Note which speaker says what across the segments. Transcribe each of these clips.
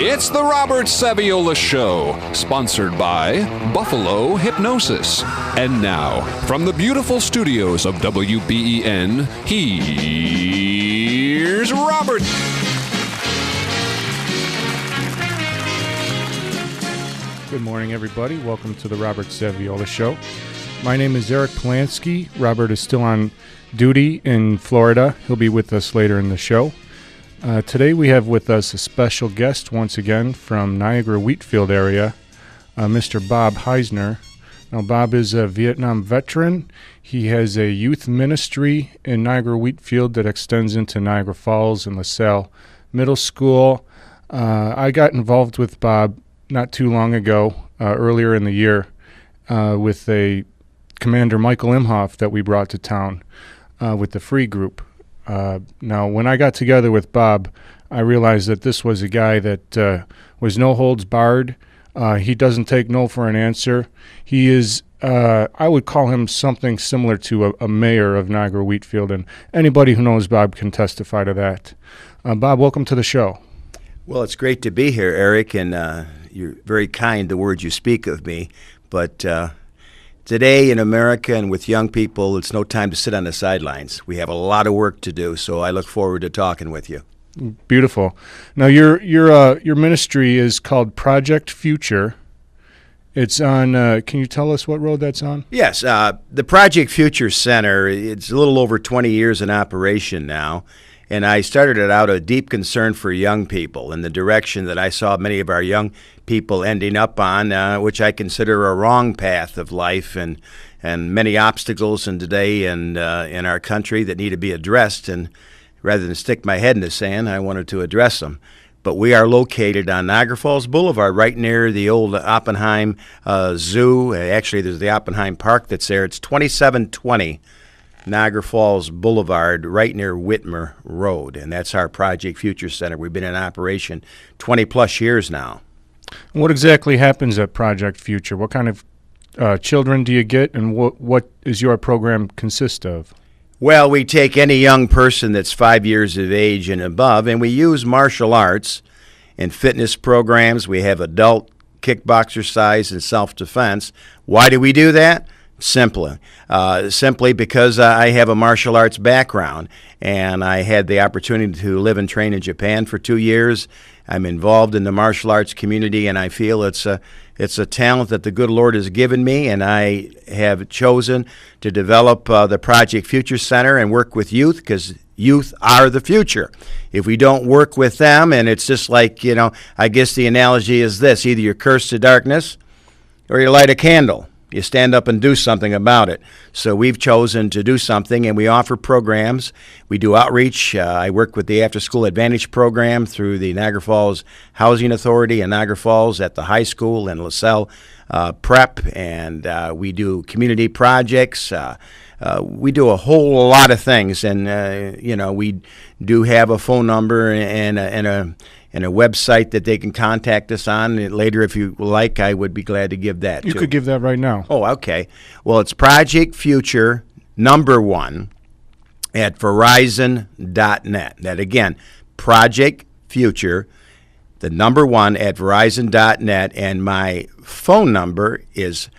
Speaker 1: It's the Robert Saviola Show, sponsored by Buffalo Hypnosis. And now, from the beautiful studios of WBEN, here's Robert.
Speaker 2: Good morning, everybody. Welcome to the Robert Saviola Show. My name is Eric Polanski. Robert is still on duty in Florida. He'll be with us later in the show. Today we have with us a special guest once again from Niagara-Wheatfield area, Mr. Bob Heisner. Now, Bob is a Vietnam veteran. He has a youth ministry in Niagara-Wheatfield that extends into Niagara Falls and LaSalle Middle School. I got involved with Bob not too long ago, earlier in the year, with a Commander Michael Imhoff that we brought to town with the Free Group. Now, when I got together with Bob, I realized that this was a guy that was no holds barred. He doesn't take no for an answer. He is, I would call him something similar to a mayor of Niagara-Wheatfield, and anybody who knows Bob can testify to that. Bob, welcome to the show.
Speaker 3: Well, it's great to be here, Eric, and you're very kind, the words you speak of me, but today in America and with young people, it's no time to sit on the sidelines. We have a lot of work to do, so I look forward to talking with you.
Speaker 2: Beautiful. Now, your ministry is called Project Future. It's on, can you tell us what road that's on?
Speaker 3: Yes, the Project Future Center, it's a little over 20 years in operation now, and I started it out of deep concern for young people in the direction that I saw many of our young people ending up on, which I consider a wrong path of life, and many obstacles in today and in our country that need to be addressed. And rather than stick my head in the sand, I wanted to address them. But we are located on Niagara Falls Boulevard, right near the old Oppenheim Zoo. Actually, there's the Oppenheim Park that's there. It's 2720 Niagara Falls Boulevard, right near Whitmer Road, and that's our Project Future Center. We've been in operation 20-plus years now.
Speaker 2: What exactly happens at Project Future? What kind of children do you get, and what does your program consist of?
Speaker 3: Well, we take any young person that's 5 years of age and above, and we use martial arts and fitness programs. We have adult kickboxercise and self-defense. Why do we do that? Simply because I have a martial arts background, and I had the opportunity to live and train in Japan for 2 years. I'm involved in the martial arts community, and I feel it's a talent that the good Lord has given me, and I have chosen to develop the Project Future Center and work with youth, because youth are the future. If we don't work with them, and it's just like, I guess the analogy is this: either you're cursed to darkness or you light a candle. You stand up and do something about it. So we've chosen to do something, and we offer programs. We do outreach. I work with the After School Advantage program through the Niagara Falls Housing Authority in Niagara Falls at the high school and LaSalle Prep, and we do community projects. We do a whole lot of things, and we do have a phone number and a website that they can contact us on. Later, if you like, I would be glad to give that.
Speaker 2: You could give that right now.
Speaker 3: Oh, okay. Well, it's Project Future #1 at Verizon.net. That again, Project Future, the #1 at Verizon.net, and my phone number is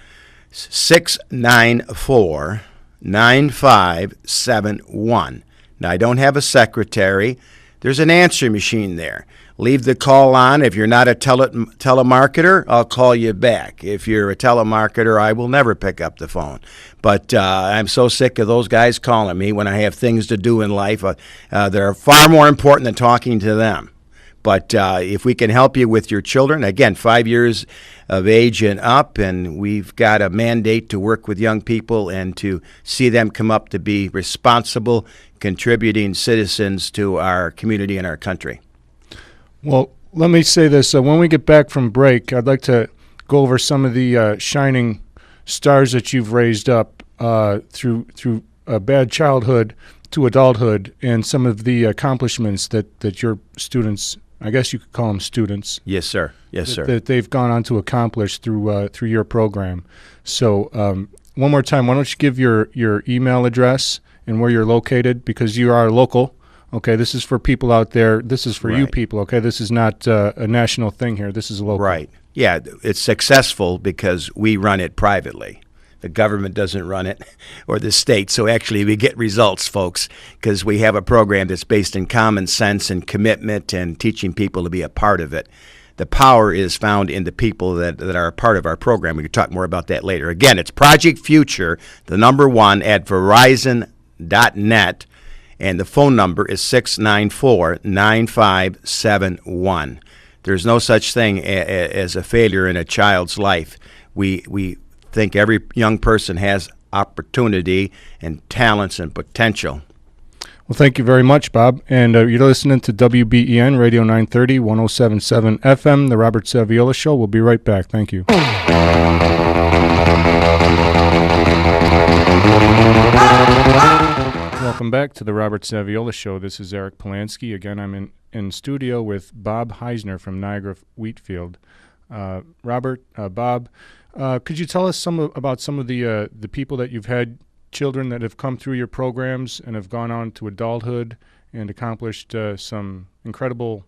Speaker 3: 694-9571. Now, I don't have a secretary. There's an answer machine there. Leave the call on. If you're not a telemarketer, I'll call you back. If you're a telemarketer, I will never pick up the phone. But I'm so sick of those guys calling me when I have things to do in life. They're far more important than talking to them. But if we can help you with your children, again, 5 years of age and up, and we've got a mandate to work with young people and to see them come up to be responsible, contributing citizens to our community and our country.
Speaker 2: Well, let me say this. When we get back from break, I'd like to go over some of the shining stars that you've raised up through a bad childhood to adulthood, and some of the accomplishments that your students, I guess you could call them students.
Speaker 3: Yes, sir. Yes, sir.
Speaker 2: That they've gone on to accomplish through your program. So one more time, why don't you give your email address and where you're located, because you are local. okay, this is for people out there. This is for you
Speaker 3: Right.
Speaker 2: people. Okay, this is not a national thing here. This is local.
Speaker 3: Right. Yeah, it's successful because we run it privately. The government doesn't run it, or the state. So actually we get results, folks, because we have a program that's based in common sense and commitment and teaching people to be a part of it. The power is found in the people that are a part of our program. We can talk more about that later. Again, it's Project Future, the number 1 at Verizon.net, and the phone number is 694-9571. There's no such thing as a failure in a child's life. We think every young person has opportunity and talents and potential.
Speaker 2: Well, thank you very much, Bob. And you're listening to WBEN Radio 930, 107.7 FM, The Robert Saviola Show. We'll be right back. Thank you. Welcome back to The Robert Saviola Show. This is Eric Polanski. Again, I'm in studio with Bob Heisner from Niagara Wheatfield. Robert, Bob, could you tell us about some of the people that you've had, children that have come through your programs and have gone on to adulthood and accomplished some incredible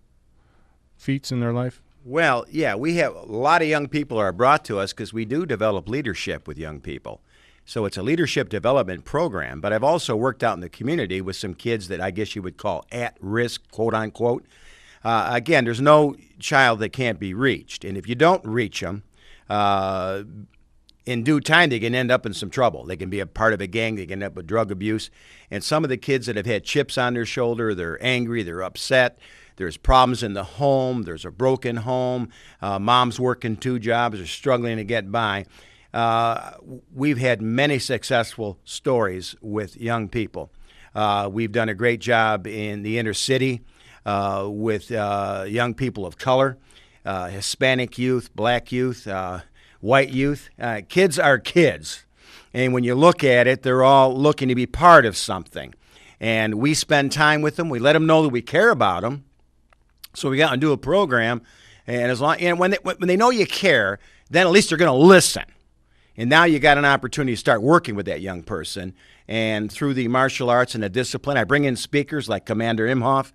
Speaker 2: feats in their life?
Speaker 3: Well, yeah, we have a lot of young people are brought to us because we do develop leadership with young people. So it's a leadership development program, but I've also worked out in the community with some kids that I guess you would call at risk, quote unquote. Again, there's no child that can't be reached. And if you don't reach them, in due time, they can end up in some trouble. They can be a part of a gang. They can end up with drug abuse. And some of the kids that have had chips on their shoulder, they're angry, they're upset. There's problems in the home. There's a broken home. Mom's working 2 jobs. They're struggling to get by. We've had many successful stories with young people. We've done a great job in the inner city with young people of color, Hispanic youth, black youth, white youth. Kids are kids. And when you look at it, they're all looking to be part of something. And we spend time with them. We let them know that we care about them. So we got to do a program. And when they know you care, then at least they're going to listen. And now you got an opportunity to start working with that young person. And through the martial arts and the discipline, I bring in speakers like Commander Imhoff.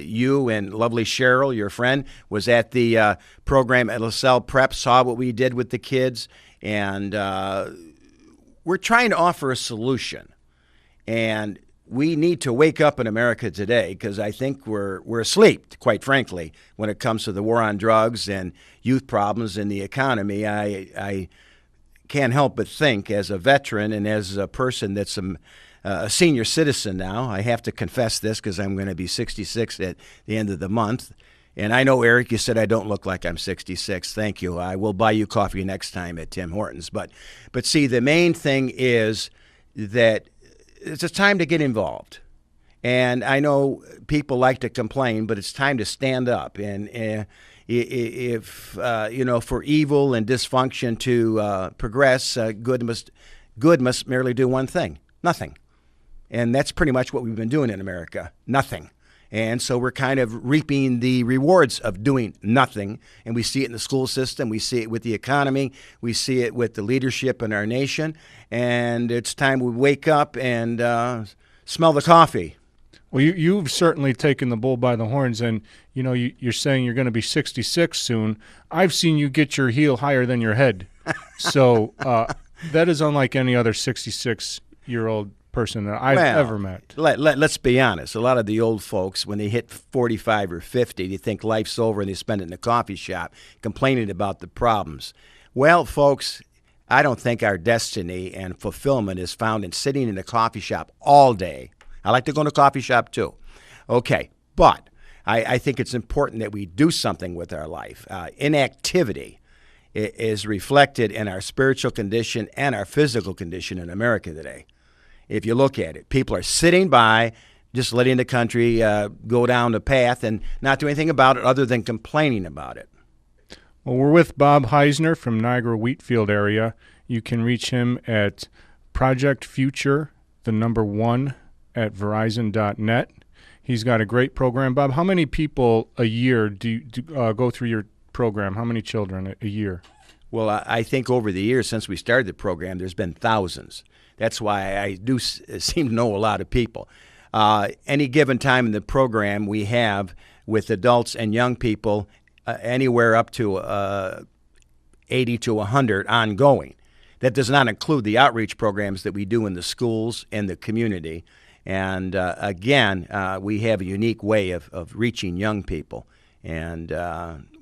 Speaker 3: You and lovely Cheryl, your friend, was at the program at LaSalle Prep, saw what we did with the kids. And we're trying to offer a solution. And we need to wake up in America today because I think we're asleep, quite frankly, when it comes to the war on drugs and youth problems and the economy. I can't help but think, as a veteran and as a person that's a senior citizen now, I have to confess this because I'm going to be 66 at the end of the month. And I know, Eric, you said I don't look like I'm 66. Thank you. I will buy you coffee next time at Tim Hortons. But see, the main thing is that it's a time to get involved. And I know people like to complain, but it's time to stand up. And if for evil and dysfunction to progress, good must merely do one thing: nothing. And that's pretty much what we've been doing in America: nothing. And so we're kind of reaping the rewards of doing nothing. And we see it in the school system. We see it with the economy. We see it with the leadership in our nation. And it's time we wake up and smell the coffee.
Speaker 2: Well, you've certainly taken the bull by the horns, and you're saying you're going to be 66 soon. I've seen you get your heel higher than your head, so that is unlike any other 66-year-old person that I've ever met.
Speaker 3: Let's be honest. A lot of the old folks, when they hit 45 or 50, they think life's over and they spend it in a coffee shop complaining about the problems. Well, folks, I don't think our destiny and fulfillment is found in sitting in a coffee shop all day. I like to go to a coffee shop too. Okay, but I think it's important that we do something with our life. Inactivity is reflected in our spiritual condition and our physical condition in America today. If you look at it, people are sitting by, just letting the country go down the path and not do anything about it other than complaining about it.
Speaker 2: Well, we're with Bob Heisner from Niagara Wheatfield area. You can reach him at Project Future, the number 1 at Verizon.net. He's got a great program. Bob, how many people a year do go through your program? How many children a year?
Speaker 3: Well, I think over the years since we started the program, there's been thousands. That's why I do seem to know a lot of people. Any given time in the program, we have with adults and young people anywhere up to 80 to 100 ongoing. That does not include the outreach programs that we do in the schools and the community. And again, we have a unique way of reaching young people. And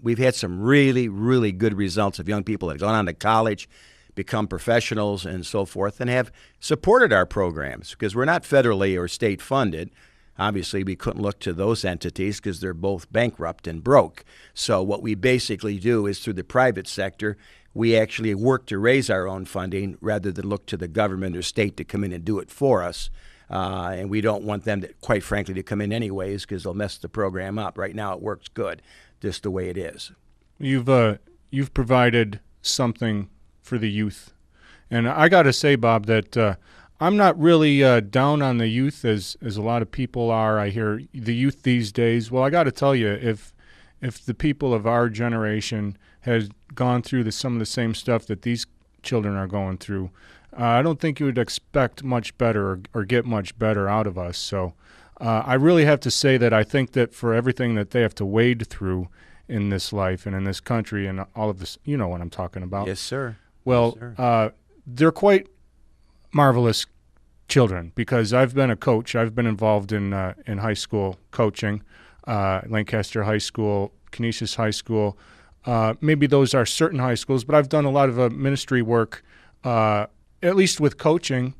Speaker 3: we've had some really, really good results of young people that have gone on to college, become professionals and so forth, and have supported our programs because we're not federally or state funded. Obviously, we couldn't look to those entities because they're both bankrupt and broke. So what we basically do is through the private sector, we actually work to raise our own funding rather than look to the government or state to come in and do it for us. And we don't want them, to, quite frankly, to come in anyways because they'll mess the program up. Right now it works good, just the way it is.
Speaker 2: You've provided something for the youth. And I got to say, Bob, that I'm not really down on the youth as a lot of people are. I hear the youth these days. Well, I got to tell you, if the people of our generation had gone through some of the same stuff that these children are going through, I don't think you would expect much better or get much better out of us. So I really have to say that I think that for everything that they have to wade through in this life and in this country and all of this, you know what I'm talking about.
Speaker 3: Yes, sir.
Speaker 2: Well,
Speaker 3: yes, sir.
Speaker 2: They're quite marvelous children because I've been a coach. I've been involved in high school coaching, Lancaster High School, Canisius High School. Maybe those are certain high schools, but I've done a lot of ministry work, at least with coaching,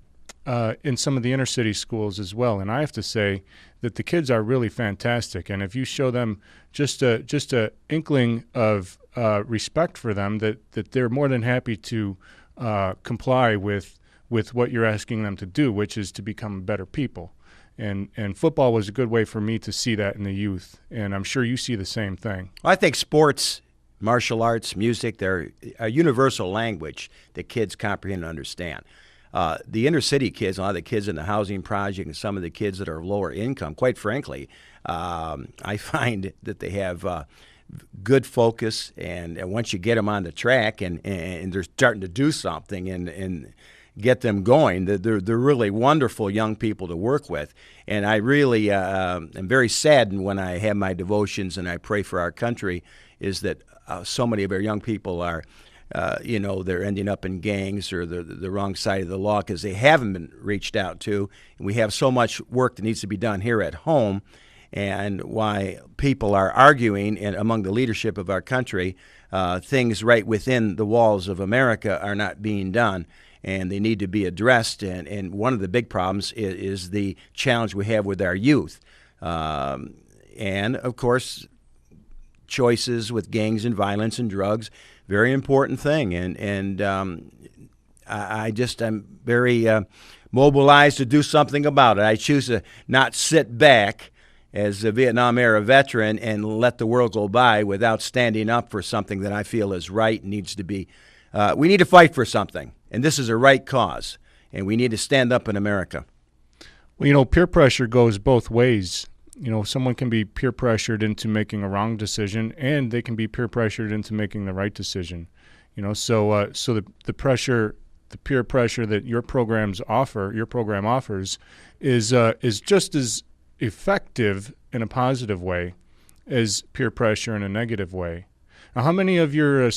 Speaker 2: in some of the inner city schools as well. And I have to say that the kids are really fantastic. And if you show them just a inkling of respect for them, that they're more than happy to comply with what you're asking them to do, which is to become better people. And football was a good way for me to see that in the youth. And I'm sure you see the same thing.
Speaker 3: I think sports, martial arts, music, they're a universal language that kids comprehend and understand. The inner city kids, a lot of the kids in the housing project and some of the kids that are lower income, quite frankly, I find that they have good focus, and once you get them on the track and they're starting to do something and get them going, they're really wonderful young people to work with. And I really am very saddened when I have my devotions and I pray for our country is that so many of our young people are they're ending up in gangs or the wrong side of the law because they haven't been reached out to. And we have so much work that needs to be done here at home, and why people are arguing and among the leadership of our country, things right within the walls of America are not being done, and they need to be addressed. And one of the big problems is the challenge we have with our youth. And, of course, choices with gangs and violence and drugs, very important thing. And I'm very mobilized to do something about it. I choose to not sit back as a Vietnam era veteran and let the world go by without standing up for something that I feel is right and needs to be. We need to fight for something, and this is a right cause, and we need to stand up in America.
Speaker 2: Well, peer pressure goes both ways. Someone can be peer pressured into making a wrong decision, and they can be peer pressured into making the right decision. So the peer pressure that your program offers, is just as effective in a positive way as peer pressure in a negative way. Now, how many of your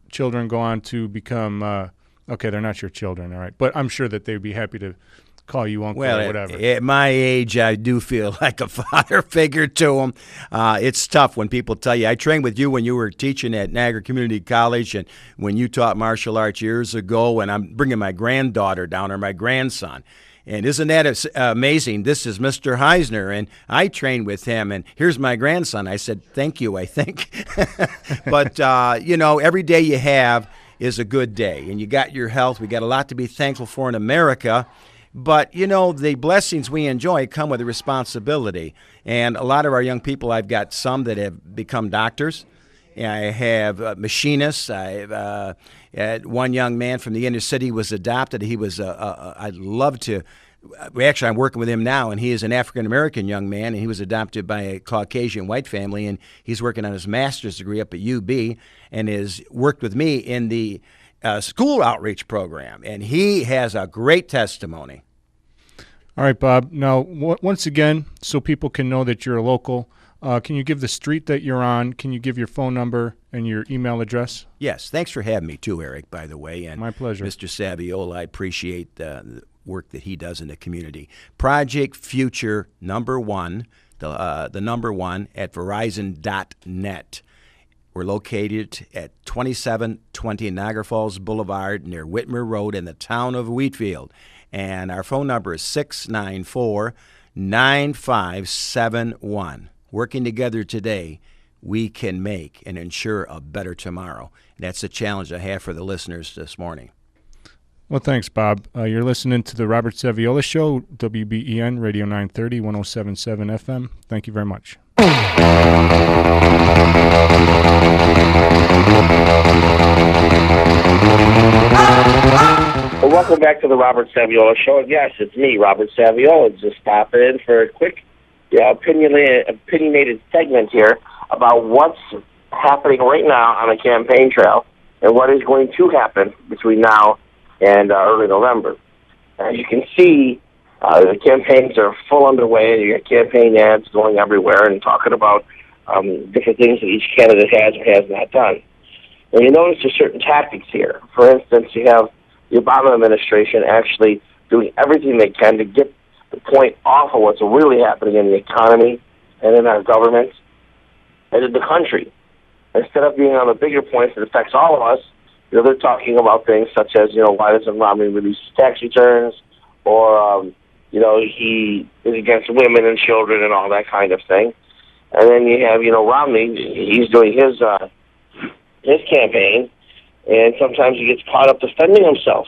Speaker 2: children go on to become? Okay, they're not your children, all right, but I'm sure that they'd be happy to call you uncle or whatever.
Speaker 3: At my age, I do feel like a father figure to them. It's tough when people tell you. I trained with you when you were teaching at Niagara Community College and when you taught martial arts years ago, and I'm bringing my granddaughter down or my grandson. And isn't that amazing? This is Mr. Heisner, and I trained with him, and here's my grandson. I said, thank you, I think. But, every day you have is a good day, and you got your health. We got a lot to be thankful for in America. But, the blessings we enjoy come with a responsibility. And a lot of our young people, I've got some that have become doctors. I have machinists. I had one young man from the inner city was adopted. He was, I'd love to, I'm working with him now, and he is an African-American young man, and he was adopted by a Caucasian white family, and he's working on his master's degree up at UB and has worked with me in the school outreach program, and he has a great testimony.
Speaker 2: All right, Bob. Now, once again, so people can know that you're a local, can you give the street that you're on? Can you give your phone number and your email address?
Speaker 3: Yes. Thanks for having me too, Eric, by the way. And
Speaker 2: my pleasure.
Speaker 3: Mr. Saviola, I appreciate the work that he does in the community. Project Future #1, the number 1 at Verizon.net. We're located at 2720 Niagara Falls Boulevard near Whitmer Road in the town of Wheatfield. And our phone number is 694-9571. Working together today, we can make and ensure a better tomorrow. And that's the challenge I have for the listeners this morning.
Speaker 2: Well, thanks, Bob. You're listening to the Robert Saviola Show, WBEN, Radio 930, 107.7 FM. Thank you very much.
Speaker 4: Well, welcome back to the Robert Saviola Show. Yes, it's me, Robert Saviola, just popping in for a quick opinionated segment here about what's happening right now on the campaign trail and what is going to happen between now and early November. As you can see, the campaigns are full underway. You got campaign ads going everywhere and talking about different things that each candidate has or has not done. And you notice there's certain tactics here. For instance, you have the Obama administration actually doing everything they can to get the point off of what's really happening in the economy and in our government and in the country. Instead of being on the bigger points that affects all of us, they're talking about things such as, why doesn't Romney release tax returns, or, he is against women and children and all that kind of thing. And then you have, Romney, he's doing his campaign, and sometimes he gets caught up defending himself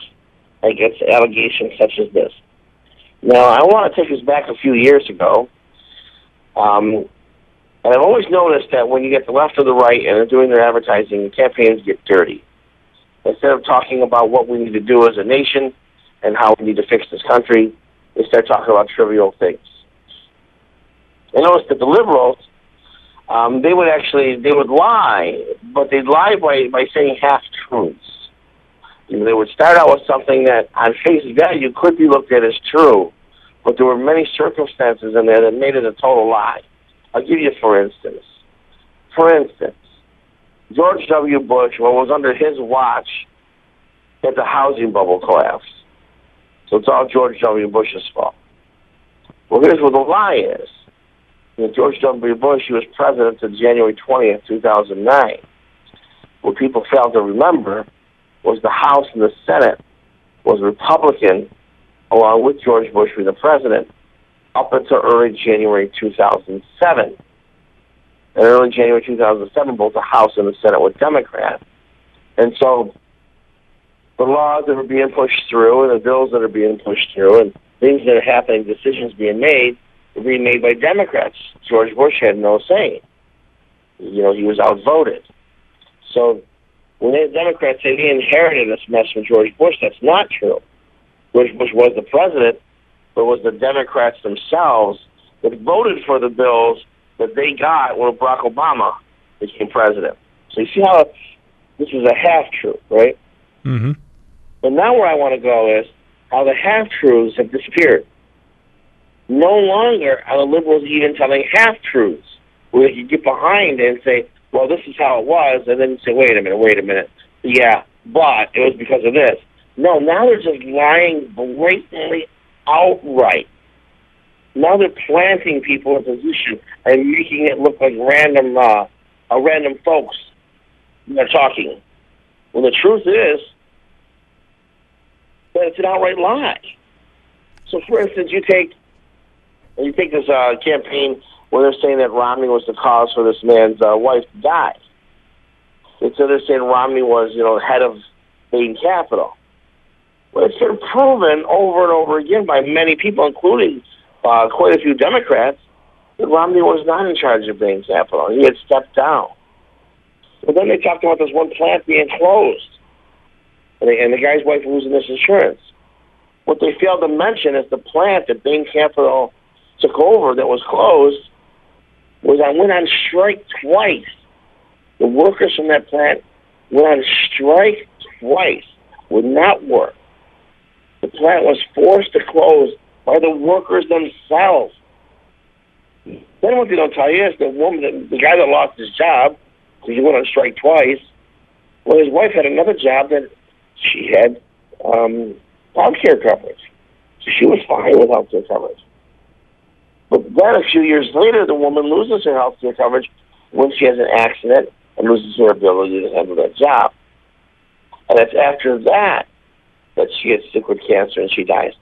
Speaker 4: against allegations such as this. Now, I want to take us back a few years ago, and I've always noticed that when you get the left or the right and they're doing their advertising, the campaigns get dirty. Instead of talking about what we need to do as a nation and how we need to fix this country, they start talking about trivial things. I noticed that the liberals, they would lie, but they'd lie by saying half-truths. They would start out with something that on face value could be looked at as true, but there were many circumstances in there that made it a total lie. I'll give you for instance. George W. Bush, what was under his watch, had the housing bubble collapse. So it's all George W. Bush's fault. Well, here's what the lie is. George W. Bush, he was president until January 20th, 2009. What people fail to remember was the House and the Senate was Republican, along with George Bush being the president, up until early January 2007. In early January 2007, both the House and the Senate were Democrat. And so the laws that are being pushed through and the bills that are being pushed through and things that are happening, decisions being made, were being made by Democrats. George Bush had no say. He was outvoted. So when the Democrats say they inherited this mess from George Bush, that's not true. George Bush was the president, but it was the Democrats themselves that voted for the bills that they got when Barack Obama became president. So you see how this is a half-truth, right?
Speaker 2: Mm-hmm.
Speaker 4: But now where I want to go is how the half-truths have disappeared. No longer are the liberals even telling half-truths, where you get behind it and say, well, this is how it was, and then you say, wait a minute. Yeah, but it was because of this. No, now they're just lying blatantly outright. Now they're planting people in position and making it look like random folks that are talking. Well, the truth is that it's an outright lie. So, for instance, you take this campaign where they're saying that Romney was the cause for this man's wife to die. And so they're saying Romney was, head of Bain Capital. Well, it's been proven over and over again by many people, including quite a few Democrats, that Romney was not in charge of Bain Capital. He had stepped down. But then they talked about this one plant being closed, and the guy's wife losing this insurance. What they failed to mention is the plant that Bain Capital took over that was closed went on strike twice. The workers from that plant went on strike twice, would not work. The plant was forced to close by the workers themselves. Then what they don't tell you is the guy that lost his job because he went on strike twice, well, his wife had another job that she had health care coverage. So she was fine with health care coverage. But then a few years later, the woman loses her health care coverage when she has an accident and loses her ability to handle that job. And it's after that that she gets sick with cancer and she dies.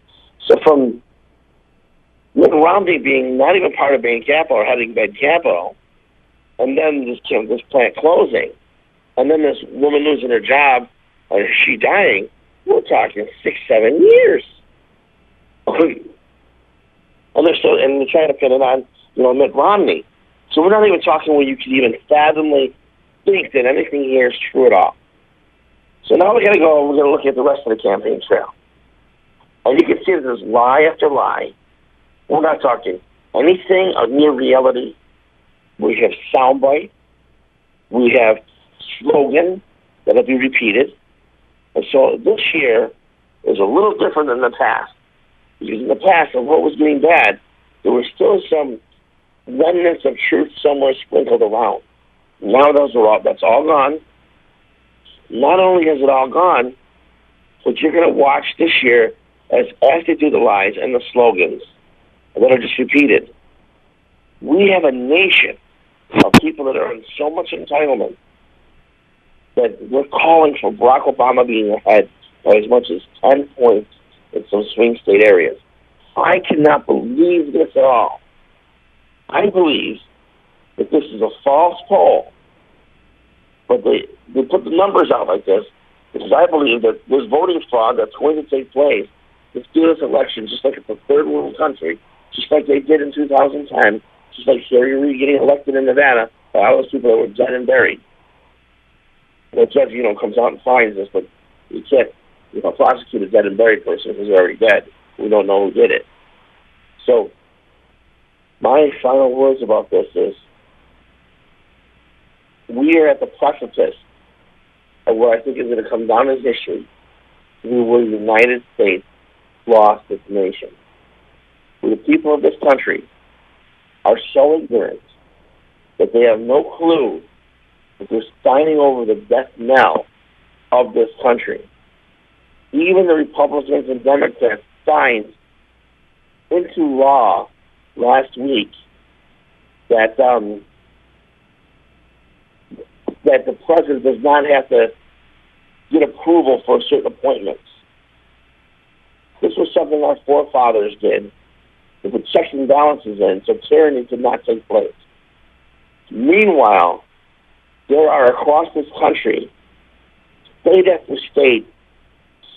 Speaker 4: So from Mitt Romney being not even part of Bain Capital or heading Bain Capital, and then this plant closing, and then this woman losing her job, or she dying, we're talking 6-7 years. And they're trying to pin it on, Mitt Romney. So we're not even talking where you could even fathomly think that anything here is true at all. So now we're going to look at the rest of the campaign trail. And you can see that there's lie after lie. We're not talking anything near reality. We have soundbite. We have slogan that'll be repeated. And so this year is a little different than the past. Because in the past, of what was getting bad, there were still some remnants of truth somewhere sprinkled around. Now that's all gone. Not only is it all gone, but you're going to watch this year as they do the lies and the slogans that are just repeated. We have a nation of people that are in so much entitlement that we're calling for Barack Obama being ahead by as much as 10 points in some swing state areas. I cannot believe this at all. I believe that this is a false poll, but they put the numbers out like this because I believe that there's voting fraud that's going to take place to steal this election, just like it's a third world country, just like they did in 2010, just like Sherry Reid getting elected in Nevada by all those people that were dead and buried. The judge, comes out and finds this, but you can't, prosecute a dead and buried person who's already dead. We don't know who did it. So, my final words about this is, we are at the precipice of what I think is going to come down in history. We were the United States lost its nation. The people of this country are so ignorant that they have no clue that they're signing over the death knell of this country. Even the Republicans and Democrats signed into law last week that that the president does not have to get approval for certain appointments. This was something our forefathers did to put checks and balances in so tyranny could not take place. Meanwhile, there are across this country, state after state,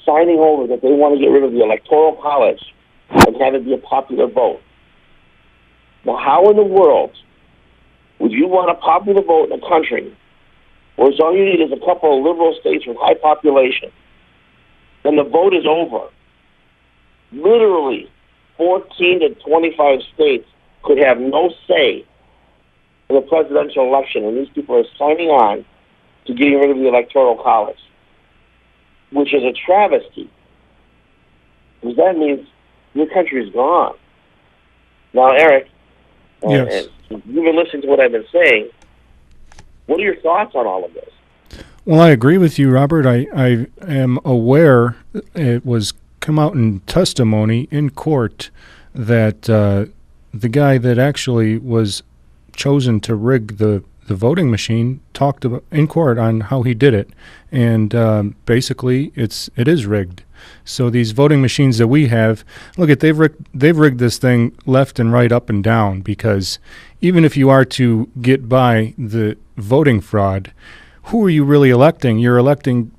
Speaker 4: signing over that they want to get rid of the Electoral College and have it be a popular vote. Now, how in the world would you want a popular vote in a country where all you need is a couple of liberal states with high population, then the vote is over? Literally, 14 to 25 states could have no say in the presidential election, and these people are signing on to getting rid of the Electoral College, which is a travesty, because that means your country is gone. Now, Eric,
Speaker 2: yes.
Speaker 4: You've been listening to what I've been saying. What are your thoughts on all of this?
Speaker 2: Well, I agree with you, Robert. I am aware it was come out in testimony in court that the guy that actually was chosen to rig the voting machine talked about in court on how he did it, and basically it is rigged. So these voting machines that we have, look at they've rigged this thing left and right, up and down, because even if you are to get by the voting fraud, who are you really electing? You're electing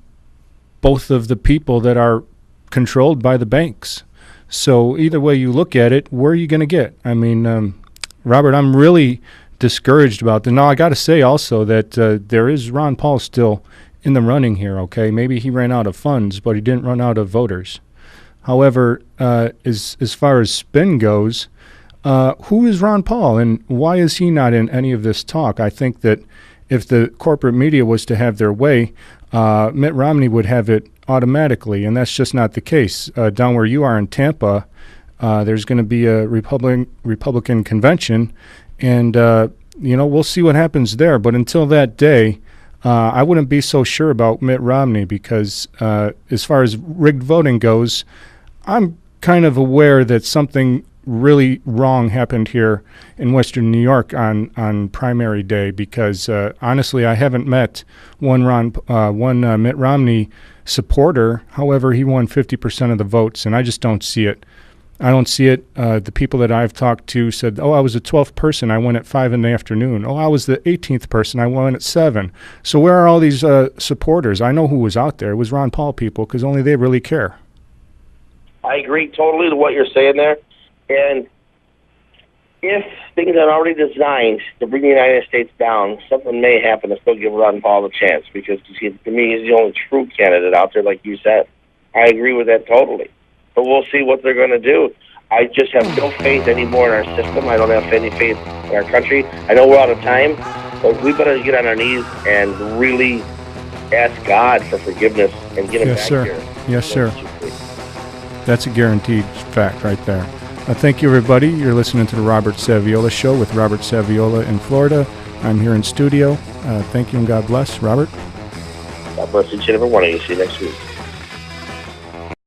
Speaker 2: both of the people that are controlled by the banks. So either way you look at it, where are you going to get? I mean, Robert, I'm really discouraged about that. Now, I got to say also that there is Ron Paul still in the running here, okay? Maybe he ran out of funds, but he didn't run out of voters. However, as far as spin goes, who is Ron Paul, and why is he not in any of this talk? I think that if the corporate media was to have their way, Mitt Romney would have it automatically, and that's just not the case. Down where you are in Tampa, There's going to be a Republican convention, and we'll see what happens there. But until that day, I wouldn't be so sure about Mitt Romney because as far as rigged voting goes, I'm kind of aware that something really wrong happened here in Western New York on primary day because honestly, I haven't met one Mitt Romney supporter. However, he won 50% of the votes, and I just don't see it. I don't see it. The people that I've talked to said, I was the 12th person. I won at 5 in the afternoon. I was the 18th person. I won at 7. So where are all these supporters? I know who was out there. It was Ron Paul people because only they really care.
Speaker 4: I agree totally to what you're saying there. And if things are already designed to bring the United States down, something may happen to still give Ron Paul a chance because to me, he's the only true candidate out there, like you said. I agree with that totally. But we'll see what they're going to do. I just have no faith anymore in our system. I don't have any faith in our country. I know we're out of time, but we better get on our knees and really ask God for forgiveness and get him back here.
Speaker 2: Yes, sir. That's a guaranteed fact right there. Thank you, everybody. You're listening to the Robert Saviola Show with Robert Saviola in Florida. I'm here in studio. Thank you and God bless. Robert?
Speaker 4: God bless each and every one of you. See you next week.